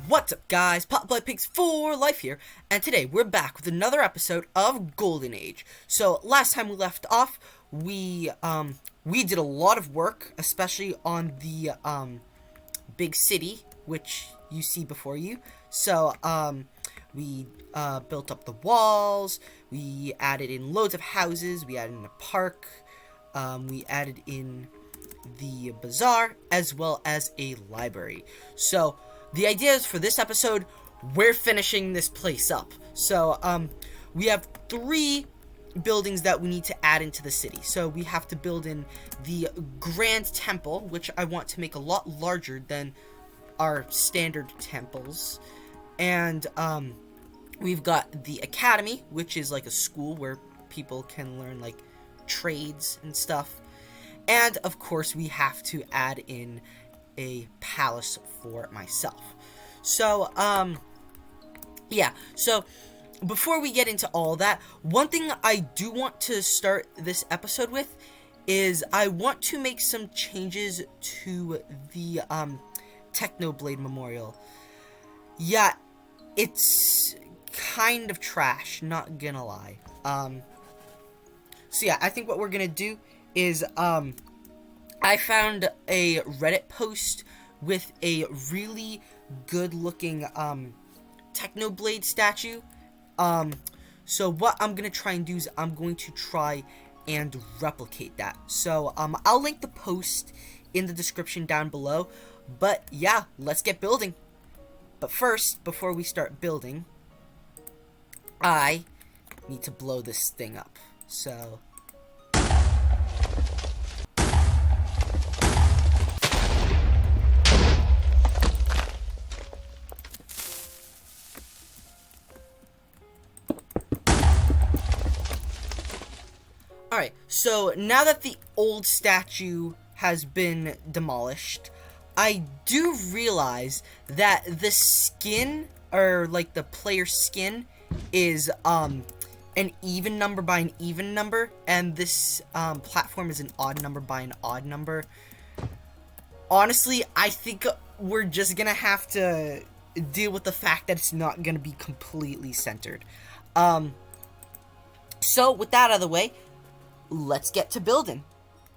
What's up, guys? Popeye Pigs for Life here, and today we're back with another episode of Golden Age. So last time we left off, we did a lot of work, especially on the big city, which you see before you. So we built up the walls, we added in loads of houses, we added in a park, we added in the bazaar, as well as a library. So the idea is for this episode, we're finishing this place up. So we have 3 buildings that we need to add into the city. So we have to build in the Grand Temple, which I want to make a lot larger than our standard temples. And we've got the Academy, which is like a school where people can learn like trades and stuff. And of course we have to add in a palace for myself. So yeah, so before we get into all that, one thing I do want to start this episode with is I want to make some changes to the Technoblade Memorial. Yeah, it's kind of trash, not gonna lie. So yeah, I think what we're gonna do is I found a Reddit post with a really good looking Technoblade statue. So what I'm gonna try and do is I'm going to try and replicate that. So I'll link the post in the description down below. But yeah, let's get building. But first, before we start building, I need to blow this thing up. So alright, so now that the old statue has been demolished, I do realize that the skin, or like the player skin, is an even number by an even number, and this platform is an odd number by an odd number. Honestly, I think we're just gonna have to deal with the fact that it's not gonna be completely centered. So with that out of the way, let's get to building.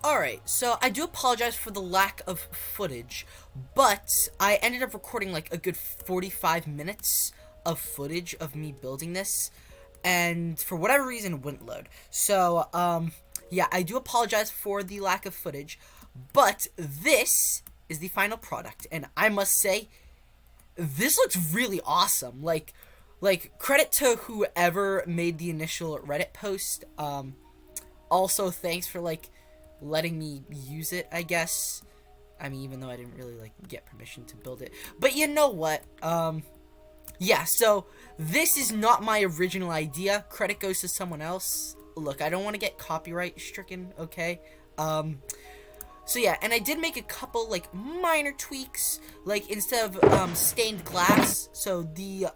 Alright, so I do apologize for the lack of footage, but I ended up recording like a good 45 minutes of footage of me building this, and for whatever reason it wouldn't load. So, yeah, I do apologize for the lack of footage, but this is the final product, and I must say, this looks really awesome. Like, credit to whoever made the initial Reddit post. Also, thanks for, like, letting me use it, I guess. I mean, even though I didn't really, like, get permission to build it. But you know what? Yeah, so this is not my original idea. Credit goes to someone else. Look, I don't want to get copyright stricken, okay? So yeah, and I did make a couple, like, minor tweaks. Like, instead of, stained glass, so the,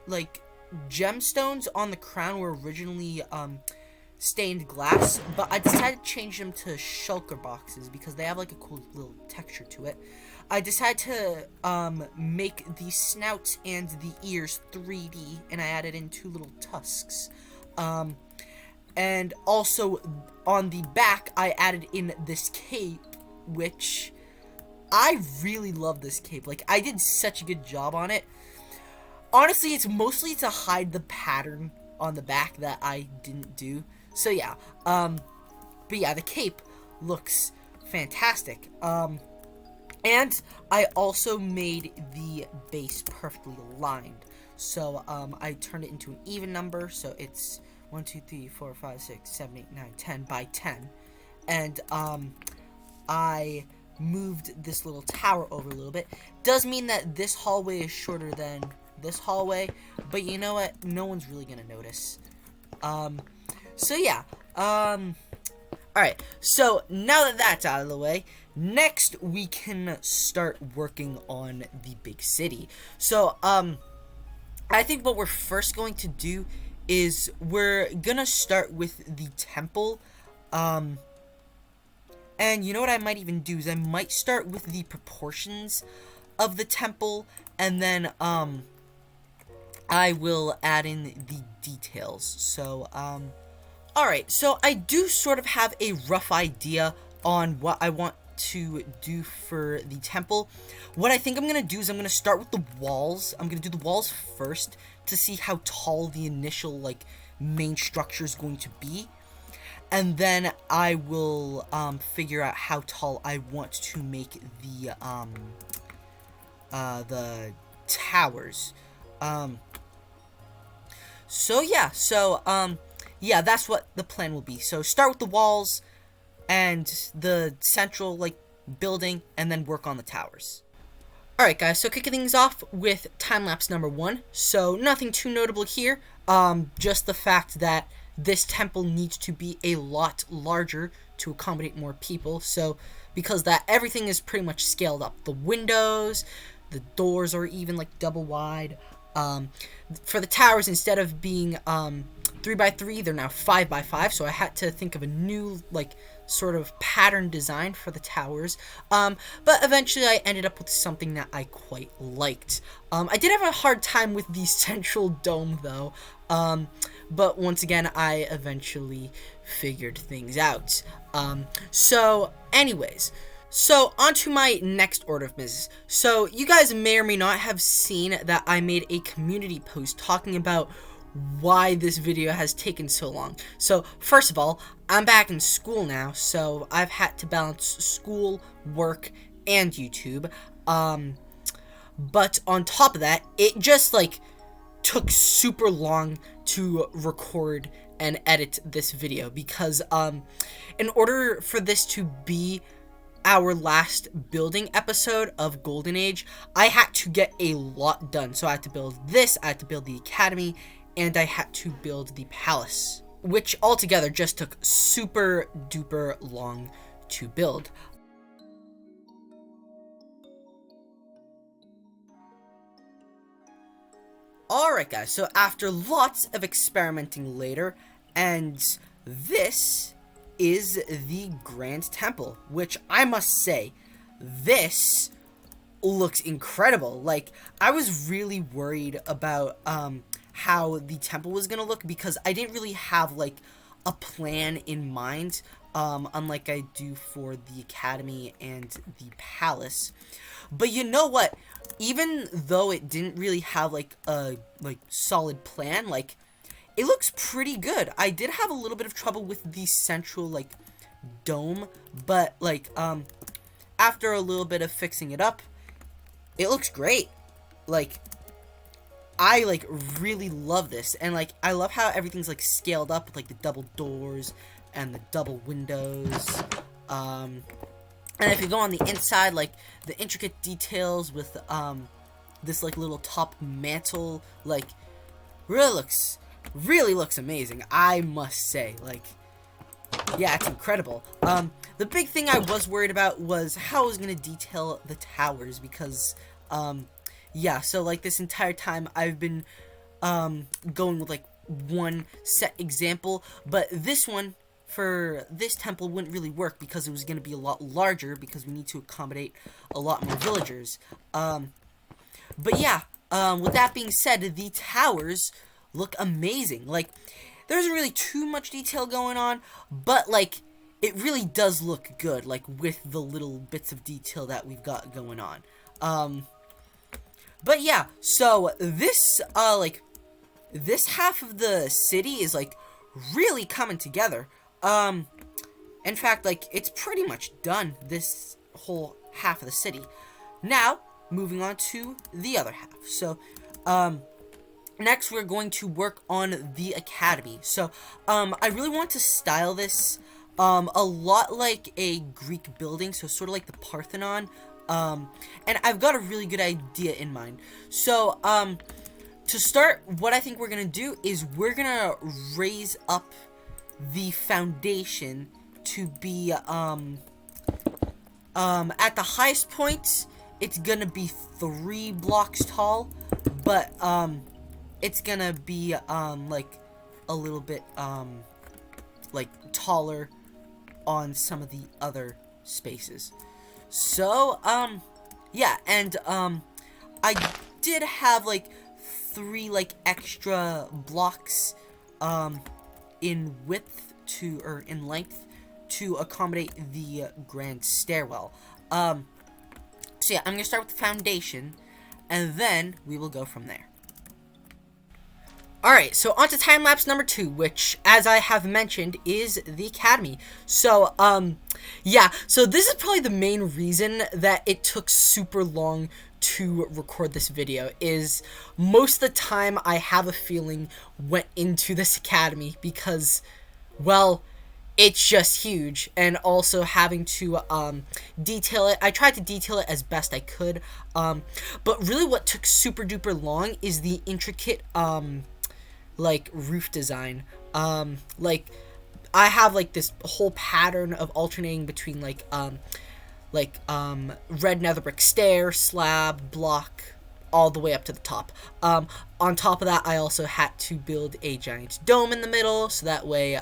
like, gemstones on the crown were originally stained glass, but I decided to change them to shulker boxes because they have like a cool little texture to it. I decided to make the snouts and the ears 3D, and I added in 2 little tusks. And also on the back I added in this cape, which I really love this cape. Like, I did such a good job on it. Honestly, it's mostly to hide the pattern on the back that I didn't do. So yeah, but yeah, the cape looks fantastic. And I also made the base perfectly aligned. So, I turned it into an even number, so it's 1, 2, 3, 4, 5, 6, 7, 8, 9, 10 by 10. And, I moved this little tower over a little bit. Does mean that this hallway is shorter than this hallway, but you know what? No one's really gonna notice. So yeah, alright, so now that that's out of the way, next we can start working on the big city. So, I think what we're first going to do is we're gonna start with the temple, And you know what I might even do is I might start with the proportions of the temple, and then I will add in the details. So alright, so I do sort of have a rough idea on what I want to do for the temple. What I think I'm gonna do is I'm gonna start with the walls. I'm gonna do the walls first to see how tall the initial like main structure is going to be, and then I will figure out how tall I want to make the towers. Yeah, that's what the plan will be. So start with the walls and the central like building, and then work on the towers. Alright guys, so kicking things off with time-lapse number 1. So nothing too notable here, just the fact that this temple needs to be a lot larger to accommodate more people. So because that, everything is pretty much scaled up. The windows, the doors are even like double wide. For the towers, instead of being 3x3, they're now 5x5, so I had to think of a new like sort of pattern design for the towers, but eventually I ended up with something that I quite liked. I did have a hard time with the central dome though, but once again I eventually figured things out. So anyways, so on to my next order of business. So you guys may or may not have seen that I made a community post talking about why this video has taken so long. So first of all, I'm back in school now, so I've had to balance school, work, and YouTube. But on top of that, it just like took super long to record and edit this video because in order for this to be our last building episode of Golden Age, I had to get a lot done. So I had to build this, I had to build the academy, and I had to build the palace, which altogether just took super duper long to build. Alright guys, so after lots of experimenting later, and this is the Grand Temple, which I must say, this looks incredible. Like, I was really worried about how the temple was gonna look because I didn't really have like a plan in mind, unlike I do for the academy and the palace. But you know what? Even though it didn't really have like a solid plan, like it looks pretty good. I did have a little bit of trouble with the central like dome, but like after a little bit of fixing it up, it looks great. Like I like really love this, and like I love how everything's like scaled up with like the double doors and the double windows. And if you go on the inside, like the intricate details with this like little top mantle, like really looks amazing, I must say. Like, yeah, it's incredible. The big thing I was worried about was how I was gonna detail the towers because yeah, so like this entire time I've been going with like one set example, but this one for this temple wouldn't really work because it was going to be a lot larger because we need to accommodate a lot more villagers. But yeah, with that being said, the towers look amazing. Like, there isn't really too much detail going on, but like it really does look good, like with the little bits of detail that we've got going on. But yeah, so this, like, this half of the city is, like, really coming together. In fact, like, it's pretty much done, this whole half of the city. Now, moving on to the other half. So, next we're going to work on the academy. So, I really want to style this, a lot like a Greek building, so sort of like the Parthenon. And I've got a really good idea in mind. So, to start, what I think we're gonna do is we're gonna raise up the foundation to be, at the highest point, it's gonna be 3 blocks tall, but, it's gonna be, like, a little bit, like, taller on some of the other spaces. So, yeah, and, I did have, like, 3, like, extra blocks, in width or in length to accommodate the grand stairwell. So yeah, I'm gonna start with the foundation, and then we will go from there. Alright, so on to time-lapse number 2, which, as I have mentioned, is the Academy. So, yeah, so this is probably the main reason that it took super long to record this video, is most of the time I have a feeling went into this Academy because, well, it's just huge, and also having to detail it. I tried to detail it as best I could, but really what took super duper long is the intricate like roof design. Like I have like this whole pattern of alternating between like red nether brick stair, slab, block, all the way up to the top. On top of that, I also had to build a giant dome in the middle, so that way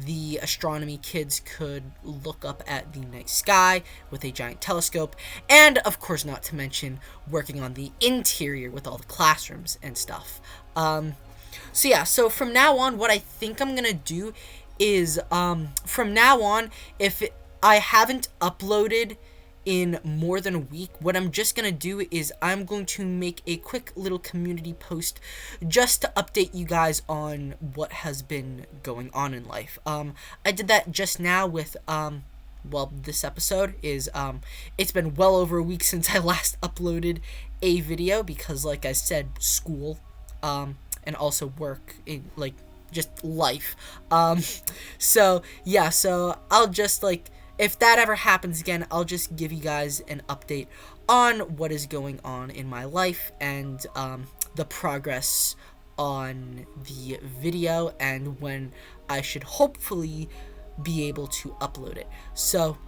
the astronomy kids could look up at the night sky with a giant telescope, and of course, not to mention working on the interior with all the classrooms and stuff. So yeah, so from now on, what I think I'm gonna do is, from now on, I haven't uploaded in more than a week, what I'm just gonna do is I'm going to make a quick little community post just to update you guys on what has been going on in life. I did that just now with, well, this episode is, it's been well over a week since I last uploaded a video because, like I said, school, and also work, in, like, just life. So, yeah, so I'll just, like, if that ever happens again, I'll just give you guys an update on what is going on in my life and the progress on the video and when I should hopefully be able to upload it. So,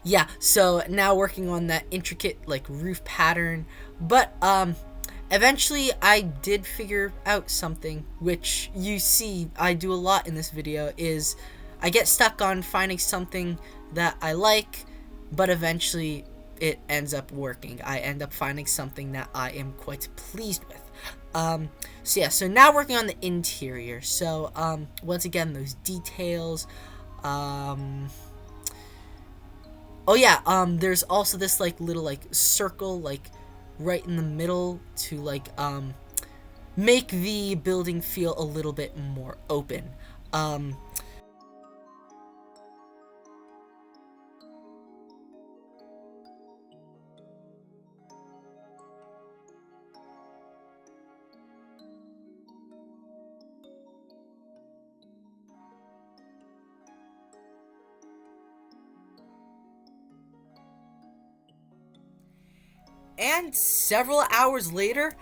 yeah, so now working on that intricate, like, roof pattern, but, eventually I did figure out something, which you see I do a lot in this video, is I get stuck on finding something that I like, but eventually it ends up working. I end up finding something that I am quite pleased with. So yeah, so now working on the interior. So, once again, those details. Oh yeah, there's also this, like, little, like, circle, like, right in the middle to, like, make the building feel a little bit more open. And several hours later,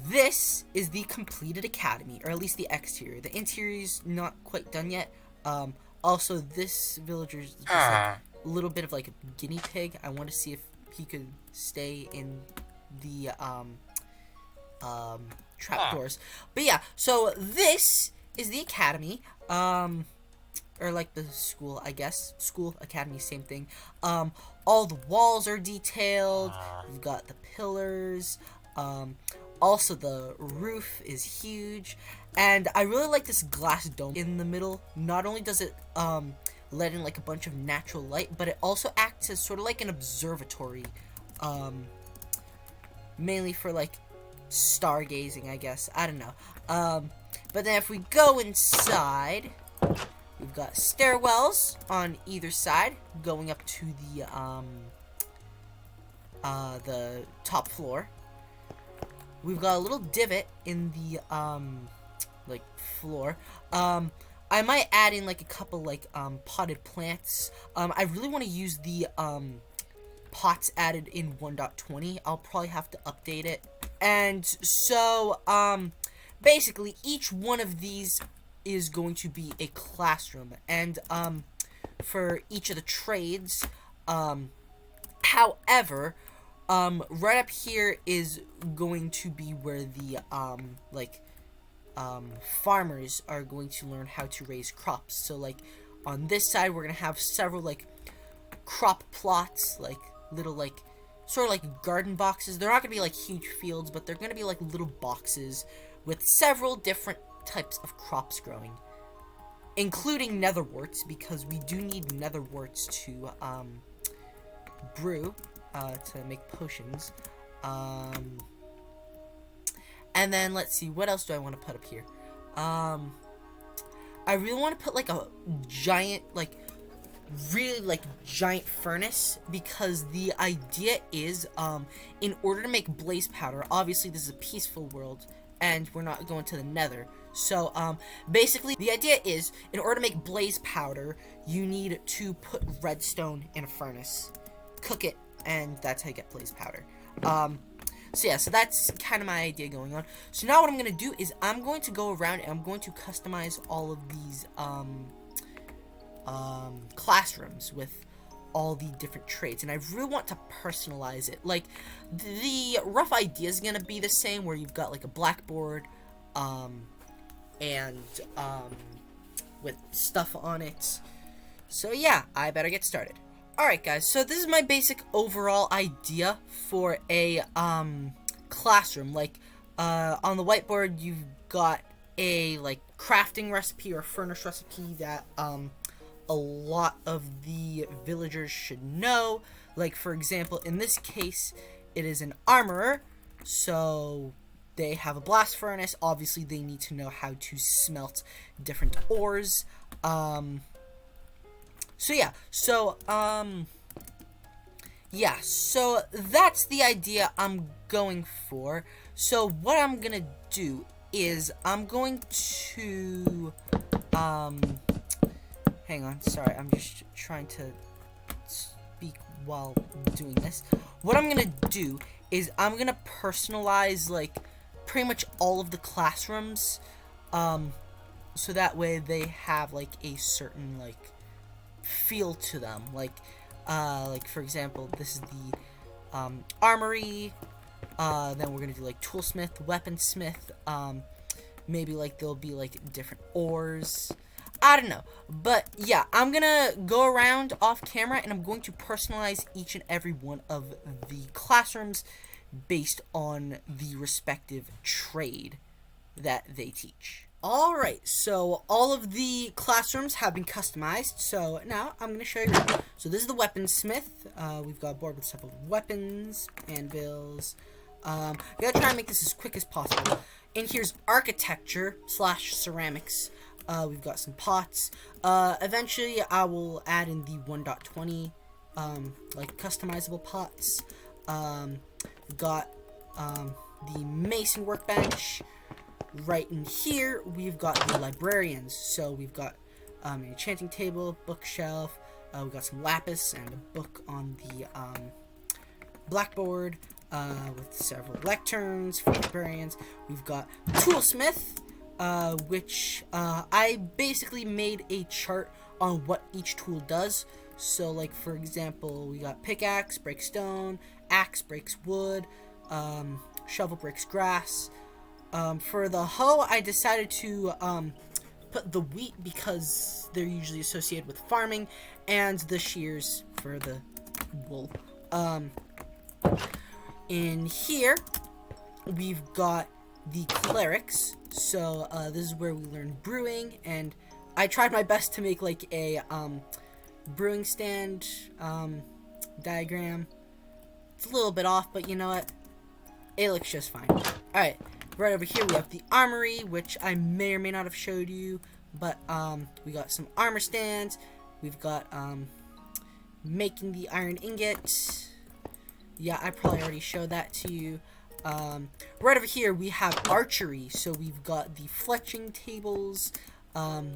this is the completed academy, or at least the exterior. The interior is not quite done yet. Also, this villager's just like a little bit of like a guinea pig. I want to see if he could stay in the trapdoors. But yeah, so this is the academy. Or like the school, I guess. School, academy, same thing. All the walls are detailed. We've got the pillars. Also, the roof is huge. And I really like this glass dome in the middle. Not only does it let in like a bunch of natural light, but it also acts as sort of like an observatory. Mainly for like stargazing, I guess. I don't know. But then if we go inside, we've got stairwells on either side going up to the top floor. We've got a little divot in the like floor. I might add in like a couple like potted plants. I really want to use the pots added in 1.20. I'll probably have to update it. And so basically each one of these is going to be a classroom, and for each of the trades. However, right up here is going to be where the farmers are going to learn how to raise crops. So like on this side we're gonna have several like crop plots, like little like sort of like garden boxes. They're not gonna be like huge fields, but they're gonna be like little boxes with several different types of crops growing, including netherworts, because we do need netherworts to brew, to make potions. And then let's see, what else do I want to put up here? I really want to put like a giant, like really like giant furnace, because the idea is in order to make blaze powder, obviously this is a peaceful world and we're not going to the nether, so basically the idea is in order to make blaze powder you need to put redstone in a furnace, cook it, and that's how you get blaze powder. So yeah, so that's kind of my idea going on. So now what I'm going to do is I'm going to go around and I'm going to customize all of these classrooms with all the different traits, and I really want to personalize it. Like, the rough idea is going to be the same, where you've got like a blackboard and with stuff on it. So yeah, I better get started. Alright guys, so this is my basic overall idea for a classroom. Like, on the whiteboard you've got a like crafting recipe or furnace recipe that a lot of the villagers should know. Like, for example, in this case it is an armorer, so they have a blast furnace. Obviously they need to know how to smelt different ores. So that's the idea I'm going for. So what I'm gonna do is I'm going to, hang on, sorry, I'm just trying to speak while doing this. What I'm gonna do is I'm gonna personalize, like, pretty much all of the classrooms, so that way they have, like, a certain, like, feel to them. Like for example, this is the armory, then we're gonna do like toolsmith, weaponsmith, maybe like there'll be like different ores, I don't know. But yeah, I'm gonna go around off camera and I'm going to personalize each and every one of the classrooms based on the respective trade that they teach. Alright, so all of the classrooms have been customized, so now I'm going to show you around. So this is the weaponsmith. We've got a board with several weapons, anvils. I gotta try and make this as quick as possible. And here's architecture / ceramics. We've got some pots. Eventually I will add in the 1.20 like customizable pots. We've got the mason workbench. Right in here, we've got the librarians. So we've got an enchanting table, bookshelf. We've got some lapis and a book on the blackboard with several lecterns for librarians. We've got toolsmith, which I basically made a chart on what each tool does. So, like, for example, we got pickaxe breaks stone, axe breaks wood, shovel breaks grass. For the hoe, I decided to put the wheat because they're usually associated with farming, and the shears for the wool. In here, we've got the clerics. So this is where we learn brewing, and I tried my best to make like a brewing stand diagram. It's a little bit off, but you know what? It looks just fine. Alright. Right over here we have the armory, which I may or may not have showed you, but we got some armor stands. We've got making the iron ingot. Yeah, I probably already showed that to you. Right over here we have archery, so we've got the fletching tables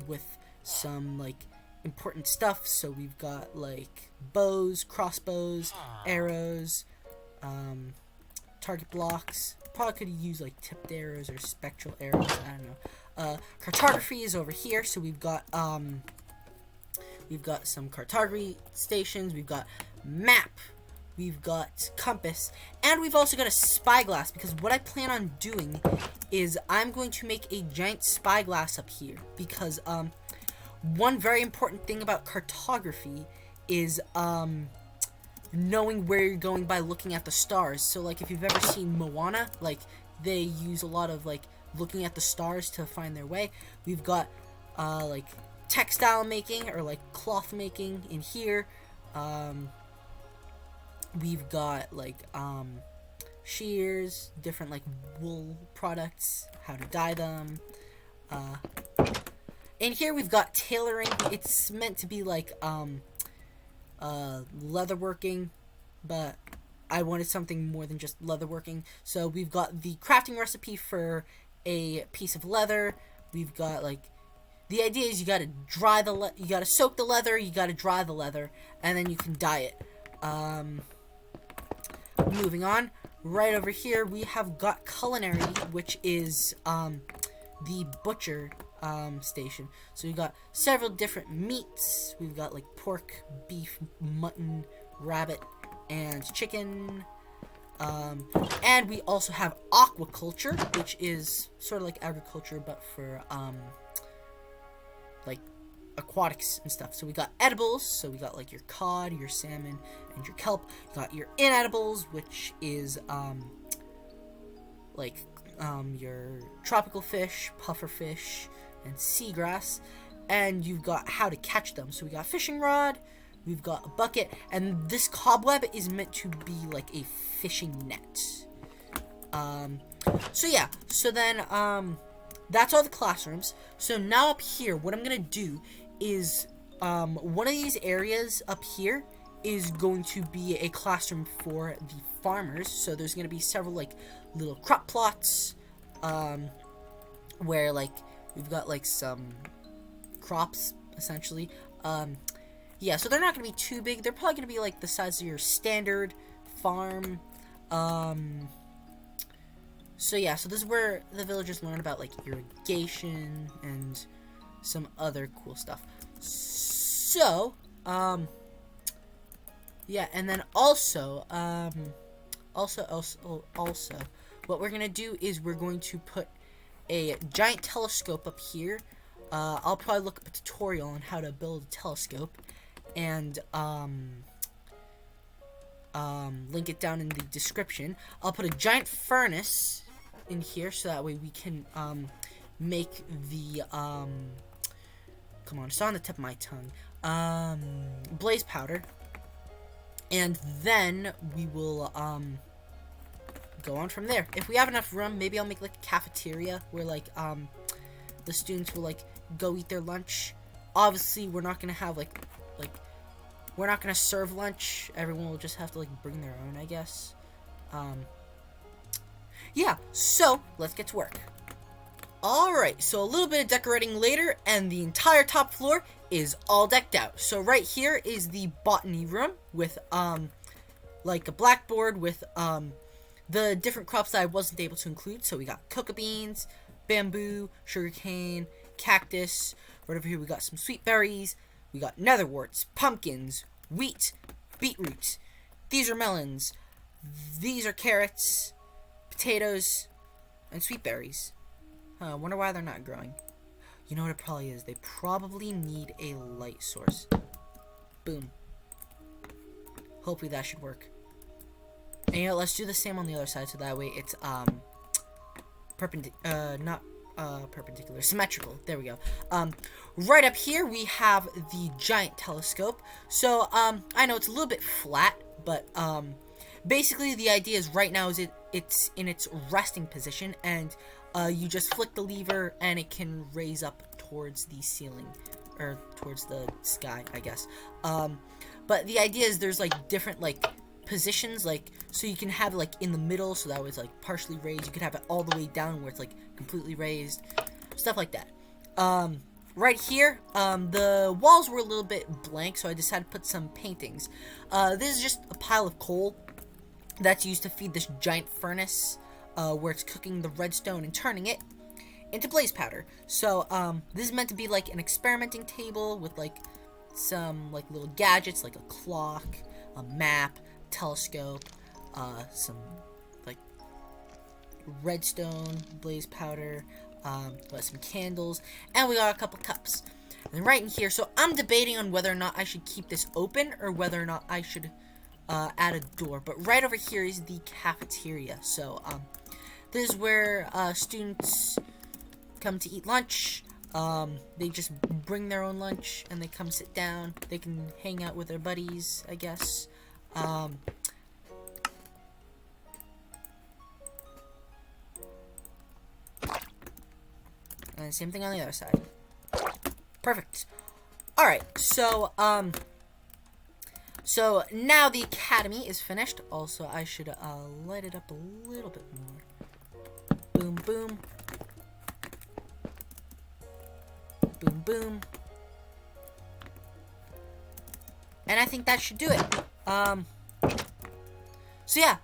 with some like important stuff. So we've got like bows, crossbows, arrows, target blocks. Probably could use like tipped arrows or spectral arrows, I don't know. Cartography is over here, so we've got some cartography stations, we've got map, we've got compass, and we've also got a spyglass, because what I plan on doing is I'm going to make a giant spyglass up here, because one very important thing about cartography is knowing where you're going by looking at the stars. So like if you've ever seen Moana, like they use a lot of like looking at the stars to find their way. We've got like textile making or like cloth making in here. We've got like shears, different like wool products, how to dye them. In here we've got tailoring. It's meant to be like leatherworking, but I wanted something more than just leatherworking. So we've got the crafting recipe for a piece of leather. We've got like the idea is you gotta you gotta soak the leather, you gotta dry the leather, and then you can dye it. Moving on, right over here we have got culinary, which is the butcher station. So we've got several different meats. We've got like pork, beef, mutton, rabbit, and chicken. And we also have aquaculture, which is sort of like agriculture, but for like aquatics and stuff. So we got edibles, so we got like your cod, your salmon, and your kelp. You got your inedibles, which is like your tropical fish, puffer fish, and seagrass. And you've got how to catch them. So we got fishing rod, we've got a bucket, and this cobweb is meant to be like a fishing net. So yeah, so then that's all the classrooms. So now up here, what I'm gonna do is one of these areas up here is going to be a classroom for the farmers. So there's gonna be several like little crop plots where like we've got like some crops essentially. Yeah, so they're not gonna be too big. They're probably gonna be like the size of your standard farm. So yeah, so this is where the villagers learn about like irrigation and some other cool stuff. So, yeah, and then also, what we're gonna do is we're going to put a giant telescope up here. I'll probably look up a tutorial on how to build a telescope, and link it down in the description. I'll put a giant furnace in here so that way we can make the come on, it's on the tip of my tongue, blaze powder, and then we will go on from there. If we have enough room, maybe I'll make like a cafeteria where like the students will like go eat their lunch. Obviously we're not gonna have like we're not gonna serve lunch. Everyone will just have to like bring their own, I guess. Yeah, so let's get to work. Alright, so a little bit of decorating later, and the entire top floor is all decked out. So right here is the botany room with like a blackboard with the different crops that I wasn't able to include. So we got cocoa beans, bamboo, sugarcane, cactus. Right over here we got some sweet berries. We got netherworts, pumpkins, wheat, beetroot. These are melons. These are carrots, potatoes, and sweet berries. I wonder why they're not growing. You know what it probably is? They probably need a light source. Boom. Hopefully that should work. And you know, let's do the same on the other side so that way it's perpendicular, symmetrical. There we go. Right up here we have the giant telescope. So I know it's a little bit flat, but basically the idea is right now is it's in its resting position, and you just flick the lever and it can raise up towards the ceiling, or towards the sky, I guess. But the idea is there's like different like positions, like so you can have it like in the middle, so that way it's like partially raised. You could have it all the way down where it's like completely raised, stuff like that. Right here, the walls were a little bit blank, so I decided to put some paintings. This is just a pile of coal that's used to feed this giant furnace, where it's cooking the redstone and turning it into blaze powder. So, this is meant to be like an experimenting table with like some like little gadgets, like a clock, a map, telescope, some like redstone, blaze powder, some candles, and we got a couple cups. And right in here, so I'm debating on whether or not I should keep this open or whether or not I should add a door. But right over here is the cafeteria. So this is where students come to eat lunch. They just bring their own lunch and they come sit down. They can hang out with their buddies, I guess. And same thing on the other side. Perfect. Alright, so now the academy is finished. Also, I should light it up a little bit more. Boom, boom. Boom, boom. And I think that should do it. So yeah,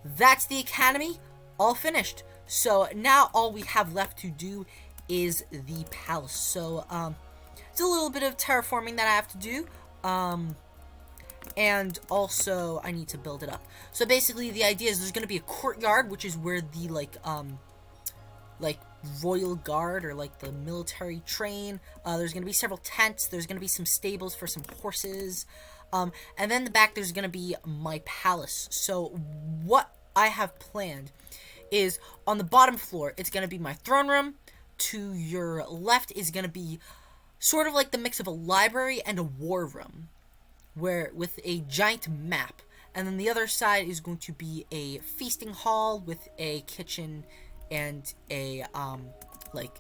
that's the academy all finished. So now all we have left to do is the palace. So it's a little bit of terraforming that I have to do. And also I need to build it up. So basically the idea is there's going to be a courtyard, which is where the like royal guard or like the military train. There's going to be several tents. There's going to be some stables for some horses. And then in the back there's going to be my palace. So what I have planned is on the bottom floor, it's going to be my throne room. To your left is going to be sort of like the mix of a library and a war room, where with a giant map. And then the other side is going to be a feasting hall with a kitchen and a like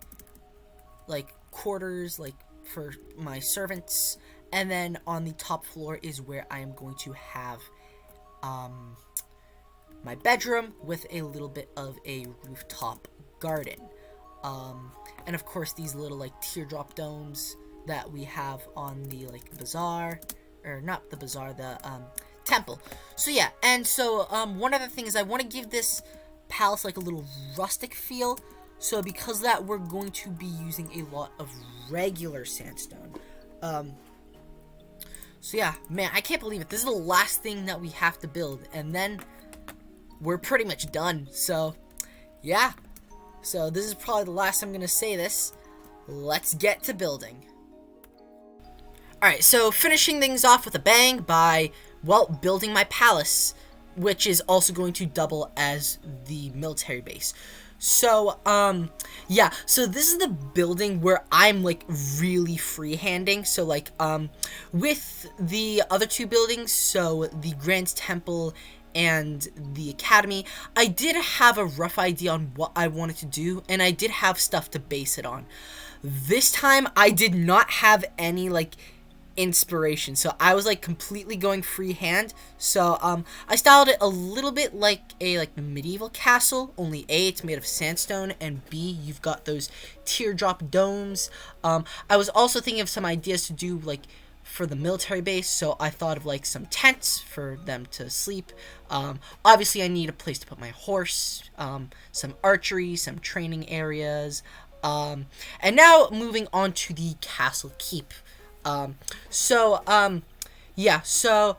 quarters like for my servants. And then on the top floor is where I am going to have my bedroom with a little bit of a rooftop garden. And of course these little like teardrop domes that we have on the like bazaar, or not the bazaar, the temple. So yeah, and so one other thing is I want to give this palace like a little rustic feel. So because of that, we're going to be using a lot of regular sandstone. So yeah, man, I can't believe it. This is the last thing that we have to build, and then we're pretty much done. So yeah. So this is probably the last I'm going to say this. Let's get to building. Alright, so finishing things off with a bang by, well, building my palace, which is also going to double as the military base. So, yeah, so this is the building where I'm, like, really freehanding. So, like, with the other two buildings, so the Grand Temple and the academy, I did have a rough idea on what I wanted to do, and I did have stuff to base it on. This time, I did not have any, like, inspiration, so I was, like, completely going freehand. So, I styled it a little bit like a, like, medieval castle, only A, it's made of sandstone, and B, you've got those teardrop domes. I was also thinking of some ideas to do, like, for the military base, so I thought of like some tents for them to sleep. Obviously I need a place to put my horse, some archery, some training areas, and now moving on to the castle keep. Yeah, so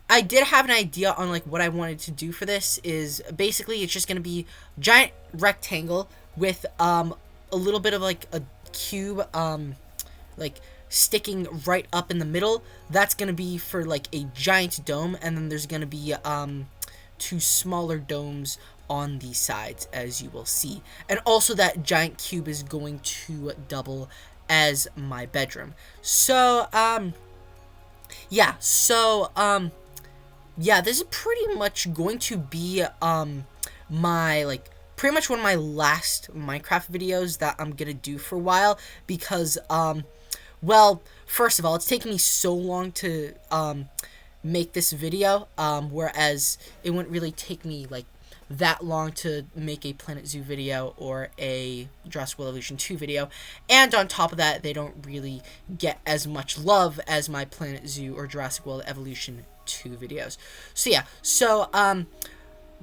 I did have an idea on like what I wanted to do for this. Is basically it's just gonna be a giant rectangle with a little bit of like a cube, like sticking right up in the middle. That's gonna be for like a giant dome, and then there's gonna be two smaller domes on the sides, as you will see. And also that giant cube is going to double as my bedroom. So yeah, yeah, this is pretty much going to be my like pretty much one of my last Minecraft videos that I'm gonna do for a while, because well, first of all, it's taken me so long to make this video, whereas it wouldn't really take me like that long to make a Planet Zoo video or a Jurassic World Evolution 2 video, and on top of that, they don't really get as much love as my Planet Zoo or Jurassic World Evolution 2 videos. So yeah, so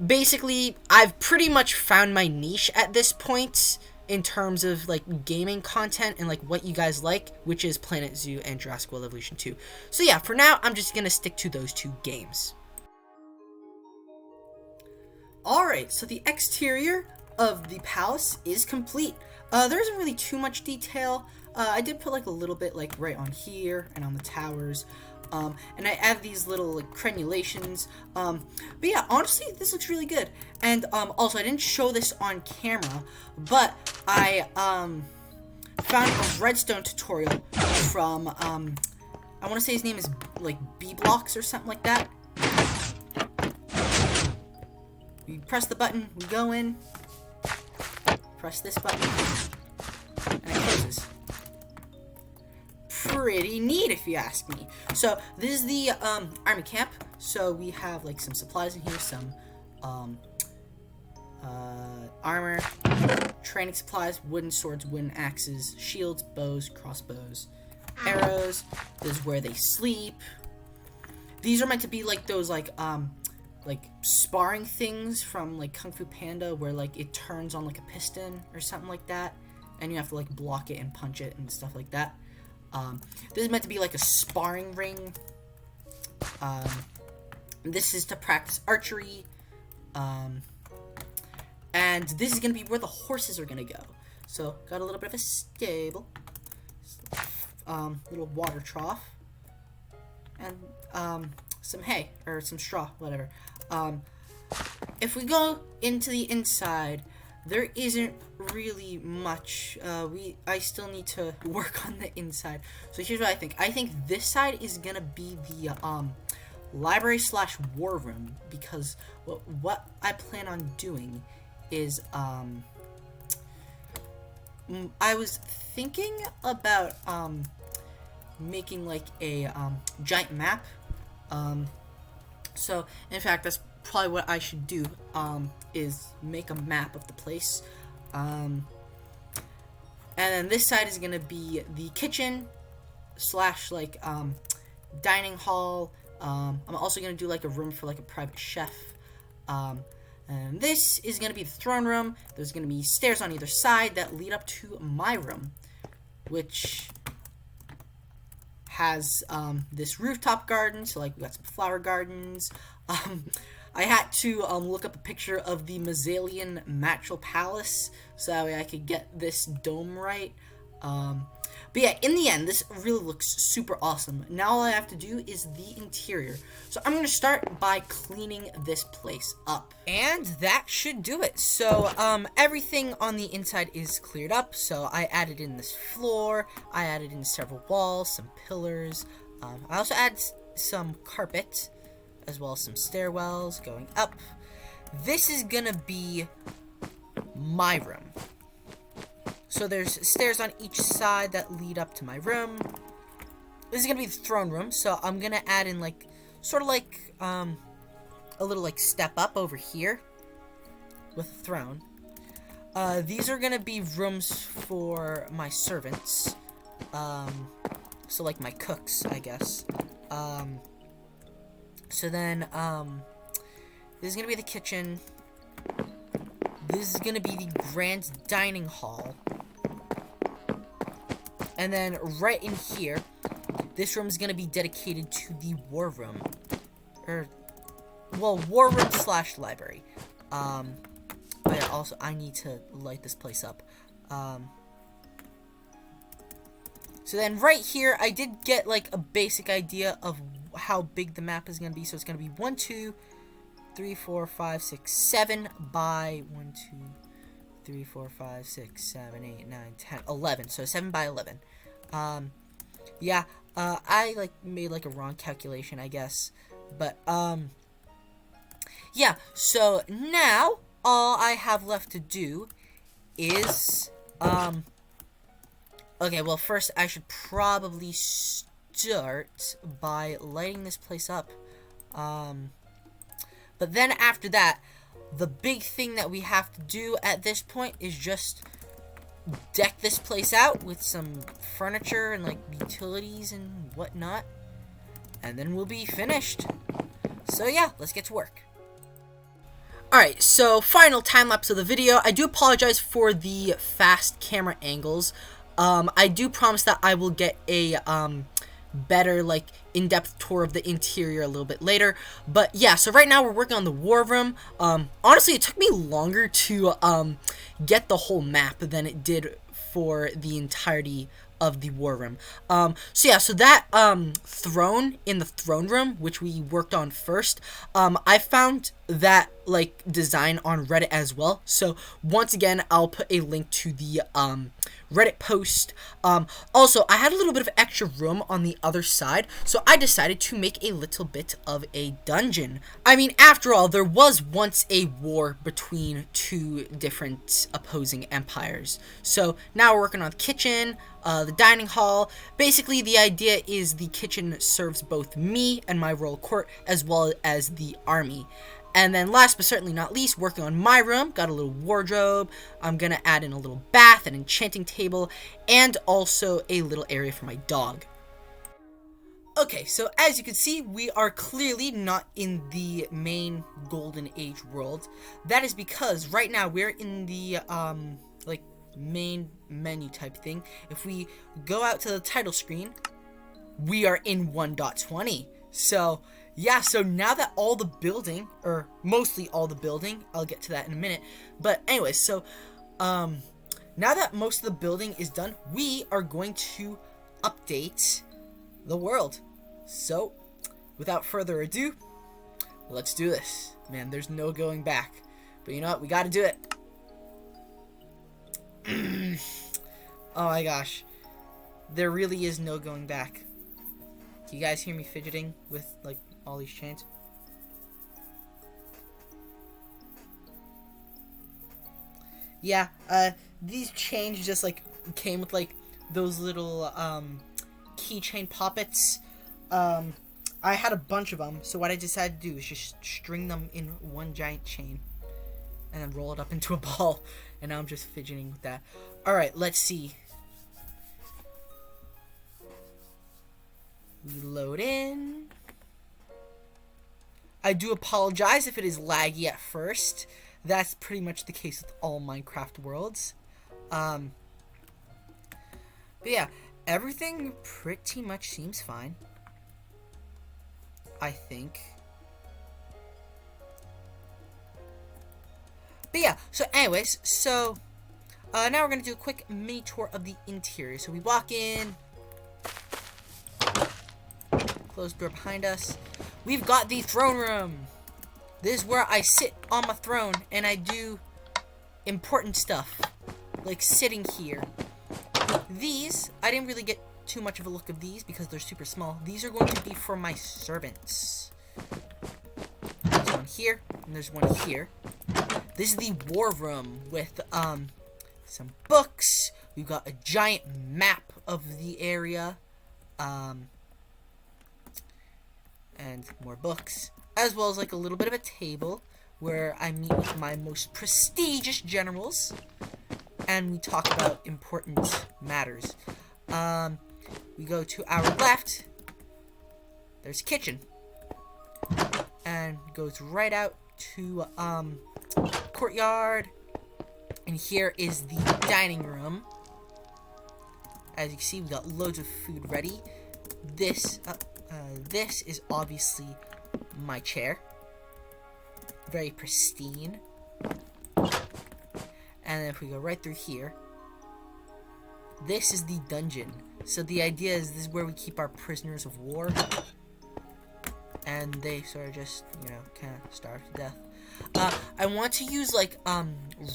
basically, I've pretty much found my niche at this point in terms of like gaming content and like what you guys like, which is Planet Zoo and Jurassic World Evolution 2. So yeah, for now, I'm just gonna stick to those two games. Alright, so the exterior of the palace is complete. There isn't really too much detail. I did put like a little bit like right on here and on the towers. And I add these little like crenulations. But yeah, honestly, this looks really good. And also, I didn't show this on camera, but I found a redstone tutorial from I want to say his name is like B-Blocks or something like that. We press the button, we go in, press this button, and it closes. Pretty neat, if you ask me. So this is the army camp. So we have like some supplies in here, some armor, training supplies, wooden swords, wooden axes, shields, bows, crossbows, arrows. This is where they sleep. These are meant to be like those like sparring things from like Kung Fu Panda, where like it turns on like a piston or something like that, and you have to like block it and punch it and stuff like that. This is meant to be like a sparring ring. This is to practice archery. And this is going to be where the horses are going to go. So, got a little bit of a stable. Little water trough. And, some hay, or some straw, whatever. If we go into the inside, there isn't really much. I still need to work on the inside. So here's what I think. I think this side is gonna be the library / war room, because what I plan on doing is I was thinking about making like a giant map. So in fact, that's probably what I should do, is make a map of the place. And then this side is gonna be the kitchen / like dining hall. I'm also gonna do like a room for like a private chef. And this is gonna be the throne room. There's gonna be stairs on either side that lead up to my room, which has this rooftop garden. So like we got some flower gardens. I had to look up a picture of the Mazzalian Matchel Palace so that way I could get this dome right. But yeah, in the end, this really looks super awesome. Now all I have to do is the interior. So I'm going to start by cleaning this place up. And that should do it. So everything on the inside is cleared up. So I added in this floor. I added in several walls, some pillars. I also added some carpet, as well as some stairwells going up. This is going to be my room. So there's stairs on each side that lead up to my room. This is gonna be the throne room, so I'm gonna add in like, sort of like, a little like step up over here with a throne. These are gonna be rooms for my servants. So like my cooks, I guess. So then, this is gonna be the kitchen. This is gonna be the grand dining hall. And then right in here, this room is going to be dedicated to the war room. War room / library. But yeah, also, I need to light this place up. So then right here, I did get like a basic idea of how big the map is going to be. So it's going to be 1, 2, 3, 4, 5, 6, 7 by 1, 2, 3, 4, 5, 6, 7, 8, 9, 10, 11. So 7 by 11. Yeah, I like made like a wrong calculation, I guess. But yeah, so now all I have left to do is okay, well first I should probably start by lighting this place up. But then after that, the big thing that we have to do at this point is just deck this place out with some furniture and like utilities and whatnot, and then we'll be finished. So yeah, let's get to work. Alright, so final time lapse of the video. I do apologize for the fast camera angles. I do promise that I will get a better, like, in-depth tour of the interior a little bit later. But yeah, so right now we're working on the war room. Honestly, it took me longer to get the whole map than it did for the entirety of the war room. So yeah, so that throne in the throne room, which we worked on first, I found that like design on Reddit as well. So once again, I'll put a link to the Reddit post. Also, I had a little bit of extra room on the other side, so I decided to make a little bit of a dungeon. I mean, after all, there was once a war between two different opposing empires. So now we're working on the kitchen, the dining hall. Basically, the idea is the kitchen serves both me and my royal court, as well as the army. And then last but certainly not least, working on my room, got a little wardrobe. I'm going to add in a little bath, an enchanting table, and also a little area for my dog. Okay, so as you can see, we are clearly not in the main Golden Age world. That is because right now we're in the, like, main menu type thing. If we go out to the title screen, we are in 1.20. So yeah, so now that all the building, or mostly all the building, I'll get to that in a minute. But anyways, so now that most of the building is done, we are going to update the world. So without further ado, let's do this. Man, there's no going back. But you know what? We got to do it. Oh my gosh. There really is no going back. You guys hear me fidgeting with, like, all these chains? Yeah, these chains just, like, came with, like, those little, keychain poppets. I had a bunch of them, so what I decided to do is just string them in one giant chain. And then roll it up into a ball. And now I'm just fidgeting with that. Alright, let's see. Load in. I do apologize if it is laggy at first. That's pretty much the case with all Minecraft worlds. But yeah, everything pretty much seems fine, I think. But yeah, so anyways, so now we're going to do a quick mini tour of the interior. So we walk in, close the door behind us. We've got the throne room. This is where I sit on my throne and I do important stuff, like sitting here. These, I didn't really get too much of a look of these because they're super small. These are going to be for my servants. There's one here, and there's one here. This is the war room with some books. We've got a giant map of the area, and more books, as well as like a little bit of a table where I meet with my most prestigious generals and we talk about important matters. We go to our left. There's kitchen, and goes right out to courtyard, and here is the dining room. As you can see, we got loads of food ready. This is obviously my chair, very pristine. And then if we go right through here, this is the dungeon. So the idea is this is where we keep our prisoners of war, and they sort of just, you know, kind of starve to death. I want to use like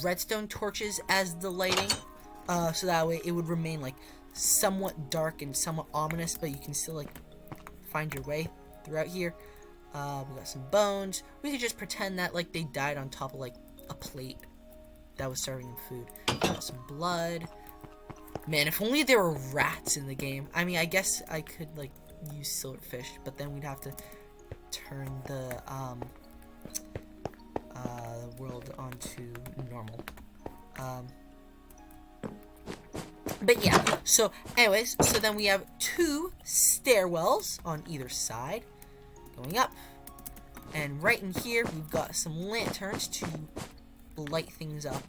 redstone torches as the lighting, so that way it would remain like somewhat dark and somewhat ominous, but you can still like find your way throughout here. We got some bones. We could just pretend that like they died on top of like a plate that was serving them food. Got some blood. Man, if only there were rats in the game. I mean, I guess I could like use silverfish, but then we'd have to turn the world onto normal. But yeah, so anyways, so then we have two stairwells on either side going up, and right in here we've got some lanterns to light things up.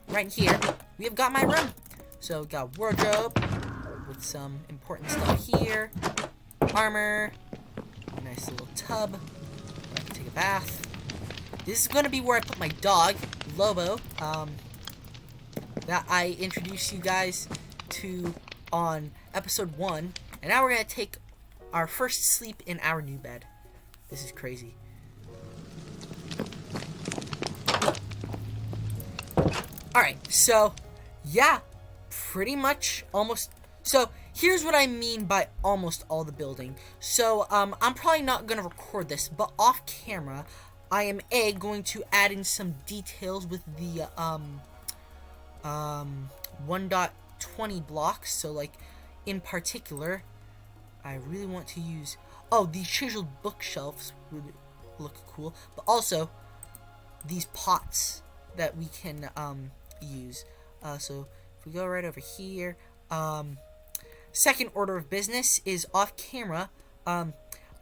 Right in here we have got my room, so we've got a wardrobe with some important stuff here, armor. Nice little tub. I can take a bath. This is going to be where I put my dog, Lobo, that I introduced you guys to on episode 1. And now we're going to take our first sleep in our new bed. This is crazy. Alright, so, yeah, pretty much almost... So, here's what I mean by almost all the building. So, I'm probably not going to record this, but off camera, I am, going to add in some details with the, 1.20 blocks. So, like, in particular, I really want to use... Oh, these chiseled bookshelves would look cool. But also, these pots that we can, use. So, if we go right over here, second order of business is off camera. I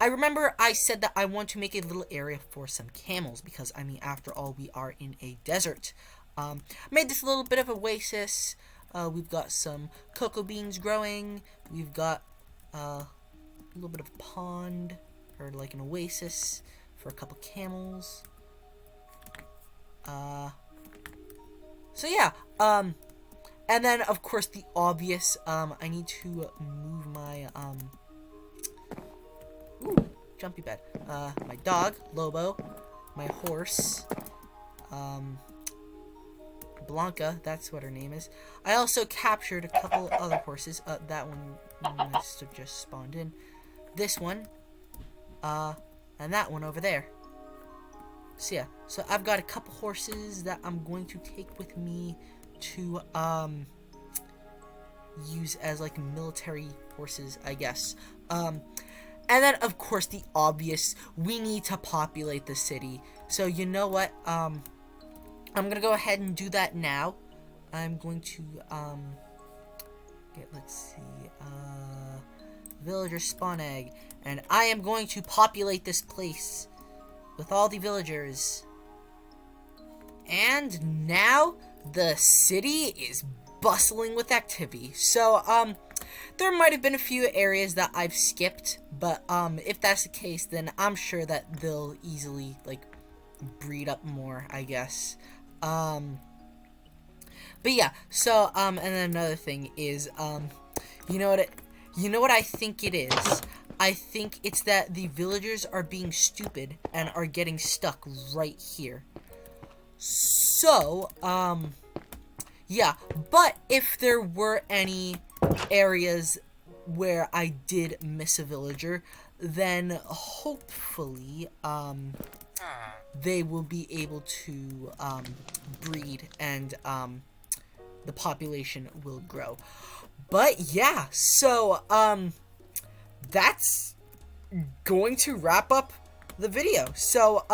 remember I said that I want to make a little area for some camels because, I mean, after all, we are in a desert. Made this a little bit of oasis. We've got some cocoa beans growing. We've got a little bit of a pond, or like an oasis for a couple camels. So yeah, and then, of course, the obvious, I need to move my, jumpy bed. My dog, Lobo, my horse, Blanca, that's what her name is. I also captured a couple other horses. That one must have just spawned in. This one, and that one over there. So yeah, so I've got a couple horses that I'm going to take with me to, use as, like, military horses, I guess. And then, of course, the obvious, we need to populate the city. So, you know what, I'm gonna go ahead and do that now. I'm going to, let's see, villager spawn egg. And I am going to populate this place with all the villagers. And now the city is bustling with activity. So, there might have been a few areas that I've skipped, but, if that's the case, then I'm sure that they'll easily, like, breed up more, I guess. But yeah, so, and then another thing is, you know what I think it is? I think it's that the villagers are being stupid and are getting stuck right here. So, yeah, but if there were any areas where I did miss a villager, then hopefully, they will be able to, breed and, the population will grow. But yeah, so, that's going to wrap up the video. So,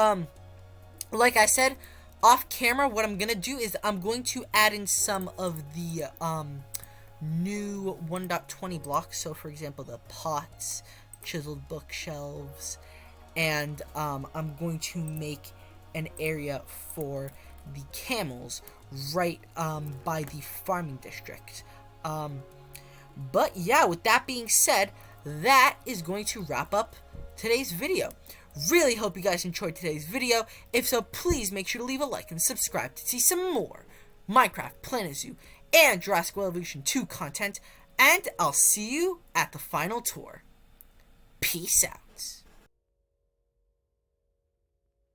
like I said, off camera, what I'm gonna do is I'm going to add in some of the, new 1.20 blocks. So, for example, the pots, chiseled bookshelves, and, I'm going to make an area for the camels right, by the farming district. But yeah, with that being said, that is going to wrap up today's video. Really hope you guys enjoyed today's video. If so, please make sure to leave a like and subscribe to see some more Minecraft, Planet Zoo, and Jurassic World Evolution 2 content. And I'll see you at the final tour. Peace out.